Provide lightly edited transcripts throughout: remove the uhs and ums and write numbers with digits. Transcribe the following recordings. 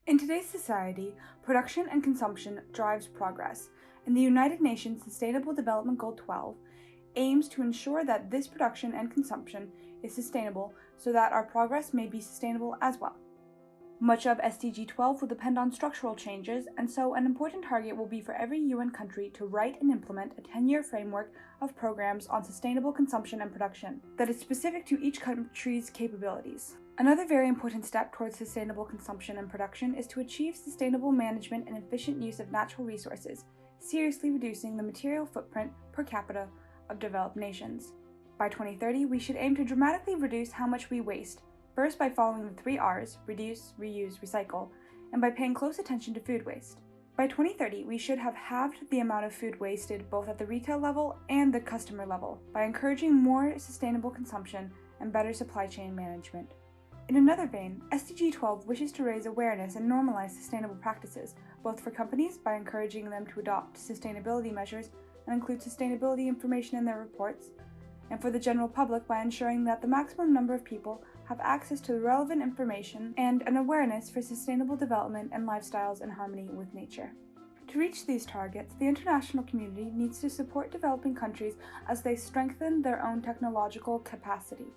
In today's society, production and consumption drives progress, and the United Nations Sustainable Development Goal 12 aims to ensure that this production and consumption is sustainable so that our progress may be sustainable as well. Much of SDG 12 will depend on structural changes, and so an important target will be for every UN country to write and implement a 10-year framework of programs on sustainable consumption and production that is specific to each country's capabilities. Another very important step towards sustainable consumption and production is to achieve sustainable management and efficient use of natural resources, seriously reducing the material footprint per capita of developed nations. By 2030, we should aim to dramatically reduce how much we waste, first by following the 3 R's, reduce, reuse, recycle, and by paying close attention to food waste. By 2030, we should have halved the amount of food wasted both at the retail level and the customer level by encouraging more sustainable consumption and better supply chain management. In another vein, SDG 12 wishes to raise awareness and normalize sustainable practices, both for companies by encouraging them to adopt sustainability measures and include sustainability information in their reports, and for the general public by ensuring that the maximum number of people have access to the relevant information and an awareness for sustainable development and lifestyles in harmony with nature. To reach these targets, the international community needs to support developing countries as they strengthen their own technological capacity,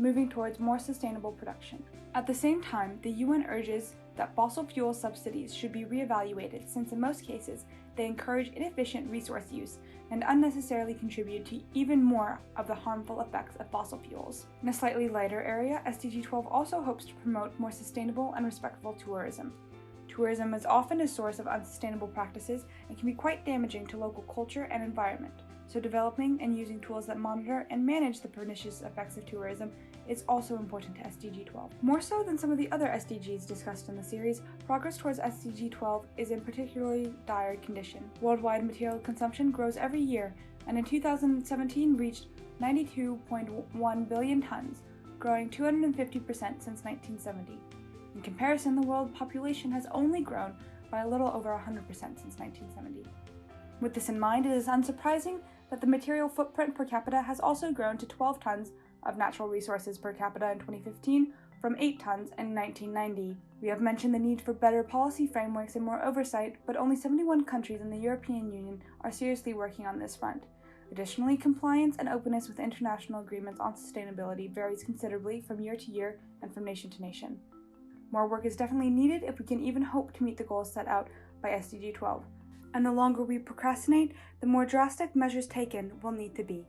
moving towards more sustainable production. At the same time, the UN urges that fossil fuel subsidies should be reevaluated, since in most cases they encourage inefficient resource use and unnecessarily contribute to even more of the harmful effects of fossil fuels. In a slightly lighter area, SDG 12 also hopes to promote more sustainable and respectful tourism. Tourism is often a source of unsustainable practices and can be quite damaging to local culture and environment. So developing and using tools that monitor and manage the pernicious effects of tourism is also important to SDG 12. More so than some of the other SDGs discussed in the series, progress towards SDG 12 is in particularly dire condition. Worldwide material consumption grows every year, and in 2017 reached 92.1 billion tons, growing 250% since 1970. In comparison, the world population has only grown by a little over 100% since 1970. With this in mind, it is unsurprising that the material footprint per capita has also grown to 12 tons of natural resources per capita in 2015 from 8 tons in 1990. We have mentioned the need for better policy frameworks and more oversight, but only 71 countries in the European Union are seriously working on this front. Additionally, compliance and openness with international agreements on sustainability varies considerably from year to year and from nation to nation. More work is definitely needed if we can even hope to meet the goals set out by SDG 12. And the longer we procrastinate, the more drastic measures taken will need to be.